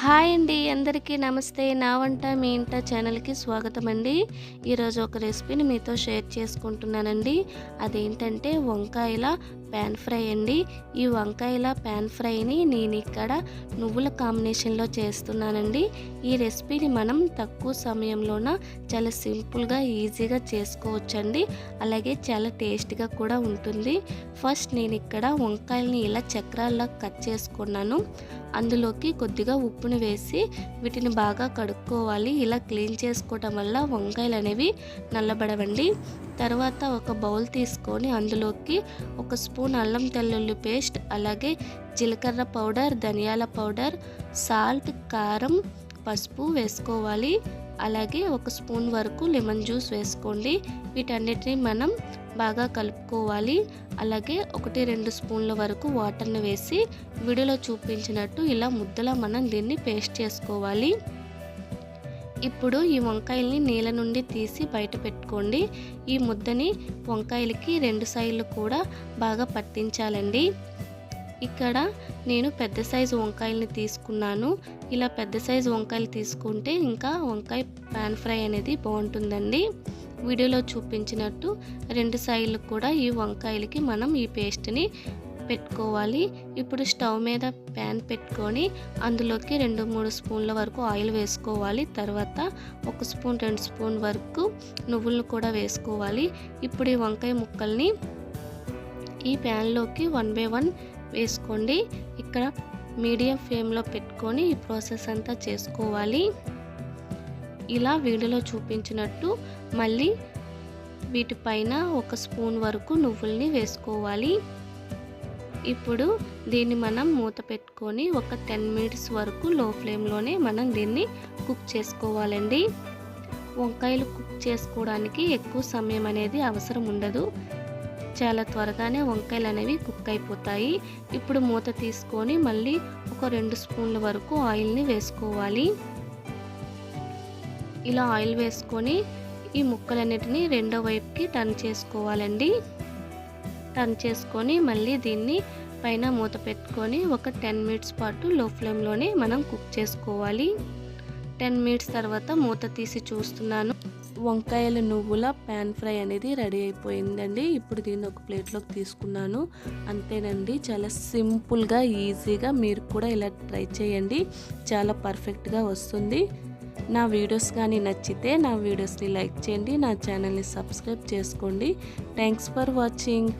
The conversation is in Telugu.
హాయ్ అండి, అందరికీ నమస్తే. నా వంట మీ ఇంట ఛానల్కి స్వాగతం అండి. ఈరోజు ఒక రెసిపీని మీతో షేర్ చేసుకుంటున్నానండి. అదేంటంటే వంకాయల ప్యాన్ ఫ్రై అండి. ఈ వంకాయల ప్యాన్ ఫ్రైని నేను ఇక్కడ నువ్వుల కాంబినేషన్లో చేస్తున్నానండి. ఈ రెసిపీని మనం తక్కువ సమయంలోన చాలా సింపుల్గా ఈజీగా చేసుకోవచ్చండి. అలాగే చాలా టేస్ట్గా కూడా ఉంటుంది. ఫస్ట్ నేను ఇక్కడ వంకాయల్ని ఇలా చక్రాల్లా కట్ చేసుకున్నాను. అందులోకి కొద్దిగా ఉప్పుని వేసి వీటిని బాగా కడుక్కోవాలి. ఇలా క్లీన్ చేసుకోవటం వల్ల వంకాయలు అనేవి నల్లబడవండి. తర్వాత ఒక బౌల్ తీసుకొని అందులోకి ఒక స్పూన్ అల్లం తెల్లుల్లి పేస్ట్, అలాగే జీలకర్ర పౌడర్, ధనియాల పౌడర్, సాల్ట్, కారం, పసుపు వేసుకోవాలి. అలాగే ఒక స్పూన్ వరకు లెమన్ జ్యూస్ వేసుకోండి. వీటన్నిటిని మనం బాగా కలుపుకోవాలి. అలాగే 1-2 స్పూన్ల వరకు వాటర్ని వేసి వీడియోలో చూపించినట్టు ఇలా ముద్దలా మనం దీన్ని పేస్ట్ చేసుకోవాలి. ఇప్పుడు ఈ వంకాయల్ని నీళ్ళ నుండి తీసి బయట పెట్టుకోండి. ఈ ముద్దని వంకాయలకి 2 సైడ్లు కూడా బాగా పట్టించాలండి. ఇక్కడ నేను పెద్ద సైజు వంకాయల్ని తీసుకున్నాను. ఇలా పెద్ద సైజు వంకాయలు తీసుకుంటే ఇంకా వంకాయ పాన్ ఫ్రై అనేది బాగుంటుందండి. వీడియోలో చూపించినట్టు 2 సైడ్లు కూడా ఈ వంకాయలకి మనం ఈ పేస్ట్ని పెట్టుకోవాలి. ఇప్పుడు స్టవ్ మీద ప్యాన్ పెట్టుకొని అందులోకి 2-3 స్పూన్ల వరకు ఆయిల్ వేసుకోవాలి. తర్వాత 1 స్పూన్ 2 స్పూన్ వరకు నువ్వులను కూడా వేసుకోవాలి. ఇప్పుడు ఈ వంకాయ ముక్కల్ని ఈ ప్యాన్లోకి 1 బై 1 వేసుకోండి. ఇక్కడ మీడియం ఫ్లేమ్లో పెట్టుకొని ఈ ప్రాసెస్ అంతా చేసుకోవాలి. ఇలా వీడియోలో చూపించినట్టు మళ్ళీ వీటిపైన 1 స్పూన్ వరకు నువ్వుల్ని వేసుకోవాలి. ఇప్పుడు దీన్ని మనం మూత పెట్టుకొని ఒక 10 మినిట్స్ వరకు లో ఫ్లేమ్లోనే మనం దీన్ని కుక్ చేసుకోవాలండి. వంకాయలు కుక్ చేసుకోవడానికి ఎక్కువ సమయం అనేది అవసరం ఉండదు. చాలా త్వరగానే వంకాయలు అనేవి కుక్ అయిపోతాయి. ఇప్పుడు మూత తీసుకొని మళ్ళీ ఒక 2 స్పూన్ల వరకు ఆయిల్ని వేసుకోవాలి. ఇలా ఆయిల్ వేసుకొని ఈ ముక్కలన్నిటిని రెండో వైపుకి టర్న్ చేసుకోవాలండి. టర్న్ చేసుకొని మళ్ళీ దీన్ని పైన మూత పెట్టుకొని ఒక 10 మినిట్స్ పాటు లో ఫ్లేమ్లోనే మనం కుక్ చేసుకోవాలి. 10 మినిట్స్ తర్వాత మూత తీసి చూస్తున్నాను. వంకాయల నువ్వుల ప్యాన్ ఫ్రై అనేది రెడీ అయిపోయిందండి. ఇప్పుడు దీన్ని ఒక ప్లేట్లోకి తీసుకున్నాను. అంతేనండి, చాలా సింపుల్గా ఈజీగా మీరు కూడా ఇలా ట్రై చేయండి. చాలా పర్ఫెక్ట్గా వస్తుంది. నా వీడియోస్ కానీ నచ్చితే నా వీడియోస్ని లైక్ చేయండి. నా ఛానల్ని సబ్స్క్రైబ్ చేసుకోండి. Thanks for watching.